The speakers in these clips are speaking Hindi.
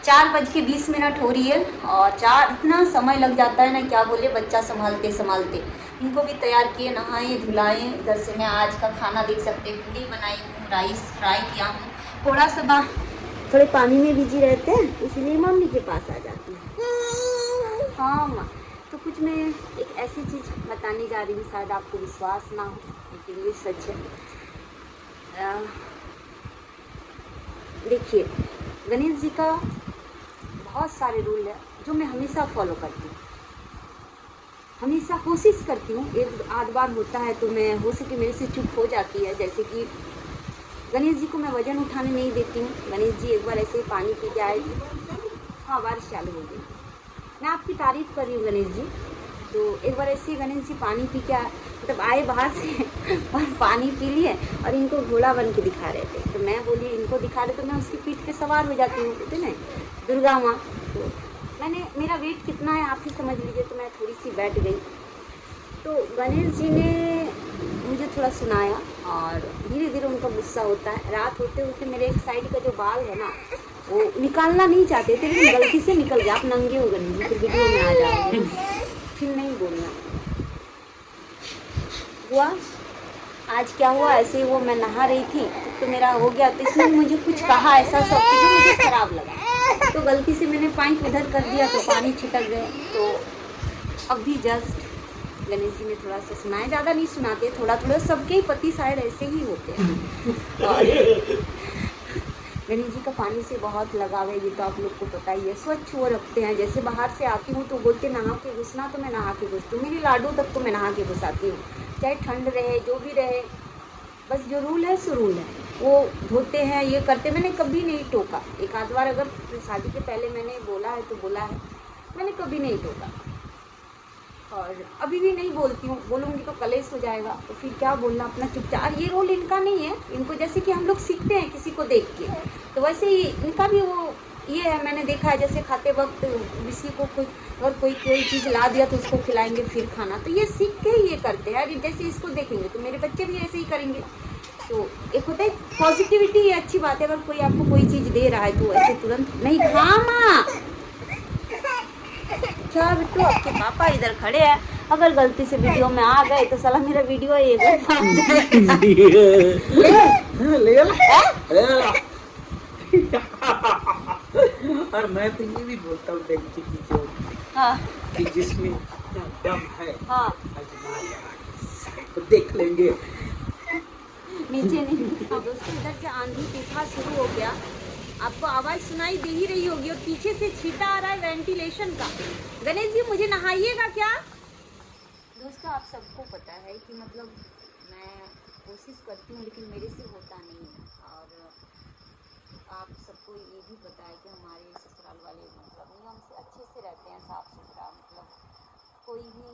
4:20 हो रही है और चार इतना समय लग जाता है ना, क्या बोले, बच्चा संभालते संभालते। इनको भी तैयार किए, नहाए धुलाए। इधर से मैं आज का खाना देख सकते हैं, पूरी बनाई हूँ, राइस फ्राई किया हूँ। थोड़ा सा थोड़े पानी में बिजी रहते हैं, इसलिए मम्मी के पास आ जाती है। हाँ माँ, तो कुछ मैं एक ऐसी चीज़ बताने जा रही हूँ, शायद आपको विश्वास ना हो लेकिन ये सच है। देखिए, गणेश जी का बहुत सारे रूल है जो मैं हमेशा फॉलो करती हूँ, हमेशा कोशिश करती हूँ। एक आध बार होता है तो मैं हो सके मेरे से चुप हो जाती है, जैसे कि गणेश जी को मैं वजन उठाने नहीं देती हूँ। गणेश जी एक बार ऐसे ही पानी पी के आए थे। हाँ, बारिश चालू हो गई। मैं आपकी तारीफ़ कर रही हूँ गणेश जी। तो एक बार ऐसे ही गणेश जी पानी पी के मतलब आए बाहर से और पानी पी लिए और इनको घोड़ा बन के दिखा रहे थे। तो मैं बोली इनको दिखा रहे, तो मैं उसकी पीठ पे सवार हो जाती हूँ, कहते ना दुर्गा माँ। तो मैंने, मेरा वेट कितना है आप ही समझ लीजिए, तो मैं थोड़ी सी बैठ गई। तो गणेश जी ने मुझे थोड़ा सुनाया और धीरे धीरे उनका गुस्सा होता है। रात होते होते मेरे एक साइड का जो बाल है ना, वो निकालना नहीं चाहते थे लेकिन गलती से निकल गया। आप नंगे हो गणेश जी, फिर वीडियो में आ जाओगे, फिर नहीं बोलना। हुआ आज क्या हुआ, ऐसे ही वो मैं नहा रही थी तो मेरा हो गया, तो इसने मुझे कुछ कहा ऐसा सब कि जो मुझे खराब लगा, तो गलती से मैंने पाइप उधर कर दिया तो पानी छिटक गए। तो अभी जस्ट गणेश जी ने थोड़ा सा सुनाया, ज़्यादा नहीं सुनाते, थोड़ा थोड़ा, सबके ही पति शायद ऐसे ही होते हैं। और गणेश जी का पानी से बहुत लगाव है, ये तो आप लोग को पता ही है। स्वच्छ वो रखते हैं, जैसे बाहर से आती हूँ तो बोलते नहा के घुसना, तो मैं नहा के घुसती हूँ। मेरी लाडू तक तो मैं नहा के घुसाती हूँ, चाहे ठंड रहे जो भी रहे। बस जो रूल है सो रूल है, वो धोते हैं, ये करते। मैंने कभी नहीं टोका। एक आध बार अगर शादी के पहले मैंने बोला है तो बोला है, मैंने कभी नहीं टोका और अभी भी नहीं बोलती हूँ। बोलूँगी तो कलेश हो जाएगा, तो फिर क्या बोलना, अपना चुपचाप। ये रोल इनका नहीं है, इनको जैसे कि हम लोग सीखते हैं किसी को देख के, तो वैसे ही इनका भी वो ये है। मैंने देखा है जैसे खाते वक्त किसी को कोई अगर कोई चीज़ ला दिया तो उसको खिलाएंगे फिर खाना, तो ये सीख के ही ये करते हैं। अरे जैसे इसको देखेंगे तो मेरे बच्चे भी ऐसे ही करेंगे। तो एक होता है पॉजिटिविटी, ये अच्छी बात है। अगर कोई आपको कोई चीज़ दे रहा है तो ऐसे तुरंत नहीं। हाँ माँ, क्या बिट्टू, आपके पापा इधर खड़े हैं, अगर गलती से वीडियो में आ गए तो साला मेरा वीडियो ये और मैं तो ये भी बोलता हूँ डेंची की जो हाँ कि जिसमें इतना दम है, हाँ, आजमा तो देख लेंगे। नीचे नहीं। तो दोस्तों इधर से आंधी तूफान शुरू हो गया, आपको आवाज़ सुनाई दे ही रही होगी और पीछे से छींटा आ रहा है वेंटिलेशन का। गणेश जी मुझे नहाइएगा क्या? दोस्तों आप सबको पता है कि मतलब मैं कोशिश करती हूँ लेकिन मेरे से होता नहीं है। और आप सबको ये भी पता है कि हमारे ससुराल वाले मतलब नियम से अच्छे से रहते हैं, साफ़ सुथरा, मतलब कोई भी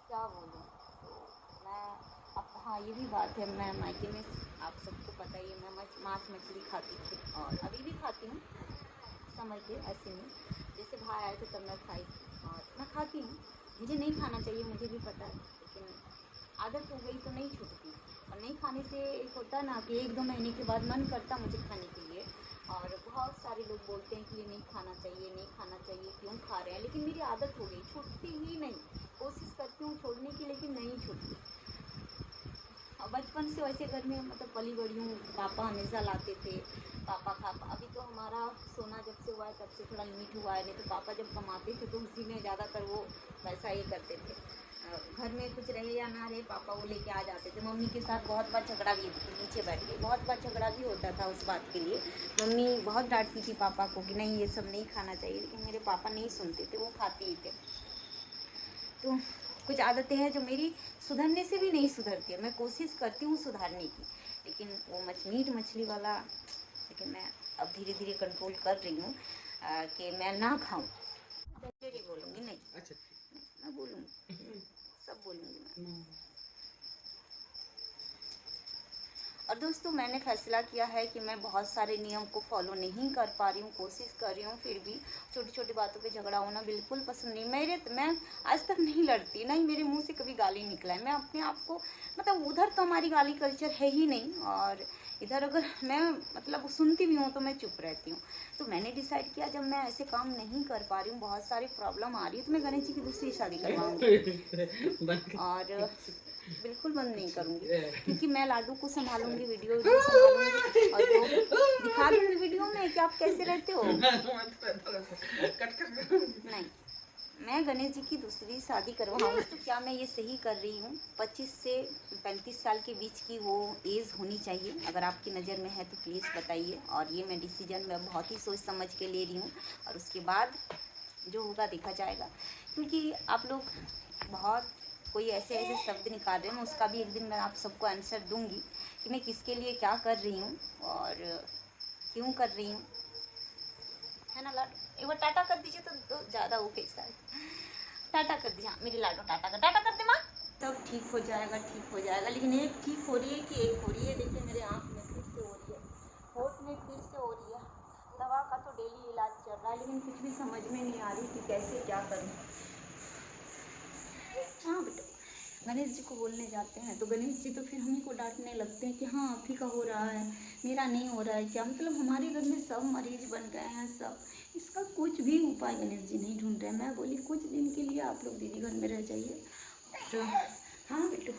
क्या बोलूँ। तो मैं अब, हाँ ये भी बात है, मैं मायके में आप सबको पता ही है, मैं मांस मछली खाती थी और अभी भी खाती हूँ समय पे, ऐसे नहीं। जैसे भाई आए थे तब मैं खाई थी और मैं खाती हूँ। मुझे नहीं खाना चाहिए, मुझे भी पता है, लेकिन आदत हो गई तो नहीं छूटती। और नहीं खाने से एक होता है ना कि 1-2 महीने के बाद मन करता मुझे खाने के लिए। और बहुत सारे लोग बोलते हैं कि ये नहीं खाना चाहिए, नहीं खाना चाहिए, क्यों खा रहे हैं, लेकिन मेरी आदत हो गई, छूटती ही नहीं। कोशिश करती हूँ छोड़ने की लेकिन नहीं छूटती। और बचपन से वैसे घर में मतलब पली बड़ी हूँ, पापा हमेशा लाते थे, पापा खा। अभी तो हमारा सोना जब से हुआ है तब से थोड़ा लिमिट हुआ है, नहीं तो पापा जब कमाते थे तो उसी में ज़्यादातर वो पैसा ये करते थे। घर में कुछ रहे या ना रहे पापा वो लेके आ जाते थे। मम्मी के साथ बहुत बार झगड़ा भी, नीचे बैठ गई, बहुत बार झगड़ा भी होता था उस बात के लिए। मम्मी बहुत डांटती थी पापा को कि नहीं ये सब नहीं खाना चाहिए, लेकिन मेरे पापा नहीं सुनते थे, वो खाते ही थे। तो कुछ आदतें हैं जो मेरी सुधरने से भी नहीं सुधरती है। मैं कोशिश करती हूँ सुधारने की, लेकिन वो मीट मछली वाला, लेकिन मैं अब धीरे धीरे कंट्रोल कर रही हूँ कि मैं ना खाऊं। तेरी बोलूँगी नहीं, अच्छा मैं बोलूँगी, सब बोलूँगी मैं। और दोस्तों मैंने फैसला किया है कि मैं बहुत सारे नियम को फॉलो नहीं कर पा रही हूँ, कोशिश कर रही हूँ, फिर भी छोटी छोटी बातों पे झगड़ा होना बिल्कुल पसंद नहीं। मैं आज तक नहीं लड़ती, ना ही मेरे मुंह से कभी गाली निकला है। मैं अपने आप को मतलब उधर तो हमारी गाली कल्चर है ही नहीं, और इधर अगर मैं मतलब सुनती भी हूँ तो मैं चुप रहती हूँ। तो मैंने डिसाइड किया जब मैं ऐसे काम नहीं कर पा रही हूँ, बहुत सारी प्रॉब्लम आ रही है, तो मैं गणेश जी की दूसरी शादी करवाऊंगी और बिल्कुल बंद नहीं करूँगी, क्योंकि मैं लाडू को संभालूंगी, वीडियो संभालूंगी और वो दिखा दूंगी वीडियो में कि आप कैसे रहते हो। नहीं, मैं गणेश जी की दूसरी शादी करवाऊंगी। तो क्या मैं ये सही कर रही हूँ? 25 से 35 साल के बीच की वो एज होनी चाहिए, अगर आपकी नज़र में है तो प्लीज़ बताइए। और ये मैं डिसीजन मैं बहुत ही सोच समझ के ले रही हूँ, और उसके बाद जो होगा देखा जाएगा। क्योंकि आप लोग बहुत कोई ऐसे ऐसे शब्द निकाल रहे हैं, उसका भी एक दिन मैं आप सबको आंसर दूंगी कि मैं किसके लिए क्या कर रही हूँ और क्यों कर रही हूँ, है ना लाडू? एक बार टाटा कर दीजिए तो ज़्यादा हो गई शायद। टाटा कर दिया मेरी लाडू, टाटा कर दे माँ। सब ठीक हो जाएगा, ठीक हो जाएगा। लेकिन एक ठीक हो रही है कि एक हो रही है, देखिए मेरे आँख में फिर से हो रही है, होठ में फिर से हो रही है। दवा का तो डेली इलाज चल रहा है, लेकिन कुछ भी समझ में नहीं आ रही कि कैसे क्या करूँ। हाँ बेटा, गणेश जी को बोलने जाते हैं तो गणेश जी तो फिर हमको डांटने लगते हैं कि हाँ आप ही का हो रहा है, मेरा नहीं हो रहा है क्या? मतलब हमारे घर में सब मरीज बन गए हैं सब, इसका कुछ भी उपाय गणेश जी नहीं ढूंढ रहे हैं। मैं बोली कुछ दिन के लिए आप लोग दीदी घर में रह जाइए। तो हाँ बेटू,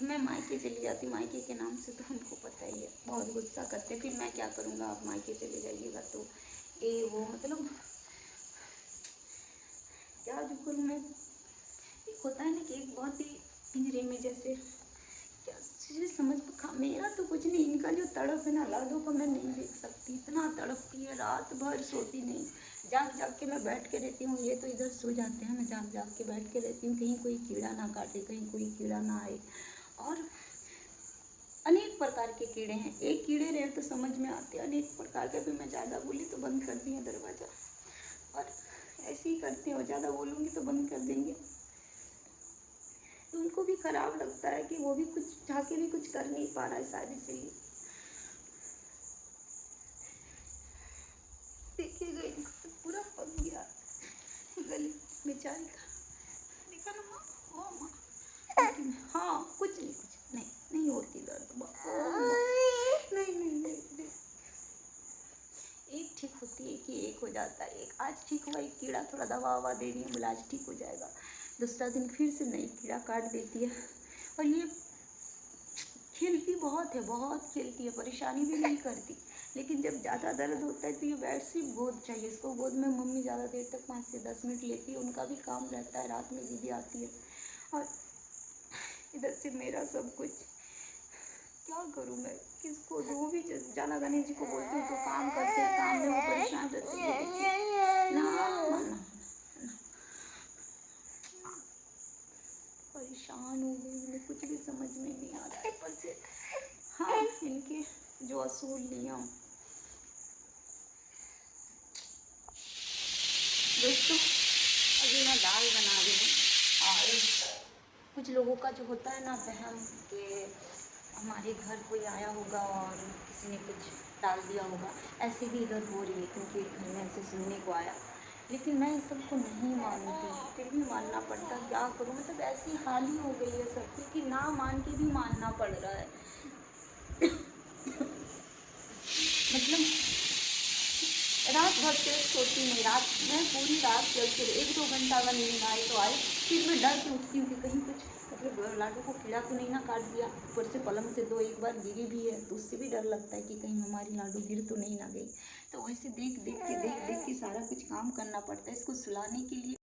मैं मायके चली जाती, मायके के नाम से तो हमको पता ही है, बहुत गुस्सा करते हैं। फिर मैं क्या करूँगा, आप मायके चले जाइएगा तो ये वो, मतलब क्या जो करूँ मैं। एक होता है ना कि एक बहुत ही पिंजरे में जैसे, क्या चीज़ समझ मेरा तो कुछ नहीं, इनका जो तड़प है ना लाडो को मैं नहीं देख सकती, इतना तड़पती है, रात भर सोती नहीं, जाग जाग के मैं बैठ के रहती हूँ। ये तो इधर सो जाते हैं, मैं जाग जाग के बैठ के रहती हूँ, कहीं कोई कीड़ा ना काटे, कहीं कोई कीड़ा ना आए। और अनेक प्रकार के कीड़े हैं, एक कीड़े रहे तो समझ में आते हैं, अनेक प्रकार के। भी मैं ज़्यादा बोली तो बंद कर दिया दरवाज़ा, और ऐसे ही करते हो, ज़्यादा बोलूँगी तो बंद कर देंगे। तो उनको भी खराब लगता है कि वो भी कुछ चाह के भी कुछ कर नहीं पा रहा है शादी से ही। देखिएगा इनको तो पूरा पक गया गले बेचारी का, देखा ना माँ? ओ माँ, लेकिन हाँ कुछ नहीं होती दर्द। नहीं, एक ठीक होती है कि एक हो जाता है। एक आज ठीक हुआ, एक कीड़ा थोड़ा दवा ववा दे रही है, इलाज ठीक हो जाएगा। दूसरा दिन फिर से नई कीड़ा काट देती है। और ये खेलती बहुत है, बहुत खेलती है, परेशानी भी नहीं करती। लेकिन जब ज़्यादा दर्द होता है तो ये बेड से गोद चाहिए इसको। गोद में मम्मी ज़्यादा देर तक 5 से 10 मिनट लेती है, उनका भी काम रहता है, रात में दीदी आती है, और इधर से मेरा सब कुछ। क्या करूँ मैं, किसको दूँ? भी जाना गणेश जी को बोलती हूँ तो काम करते हैं, काम में वो परेशान रहते हैं। ना परेशान हो गई, मुझे कुछ भी समझ में नहीं आ रहा है। पर से हाँ, इनके जो असूल नियम। दोस्तों, अभी मैं दाल बना रही हूँ, और कुछ लोगों का जो होता है ना वहम कि हमारे घर कोई आया होगा और किसी ने कुछ डाल दिया होगा, ऐसे ही इधर हो रही है, क्योंकि घर में ऐसे सुनने को आया। लेकिन मैं इस सबको नहीं मानती, फिर भी मानना पड़ता, क्या करूँ? मतलब ऐसी हाल ही हो गई है सबकी कि ना मान के भी मानना पड़ रहा है। मतलब रात भर से सोती नहीं, रात में पूरी रात चलती रही, 1-2 घंटा अगर नींद आए तो आए, फिर मैं डर के उठती हूँ कि कहीं कुछ मतलब लाडू को कीड़ा तो नहीं ना काट दिया। ऊपर से पलंग से 2-1 बार गिरी भी है, तो उससे भी डर लगता है कि कहीं हमारी लाडू गिर तो नहीं ना गई। तो वैसे देख देख के सारा कुछ काम करना पड़ता है। इसको सुलाने के लिए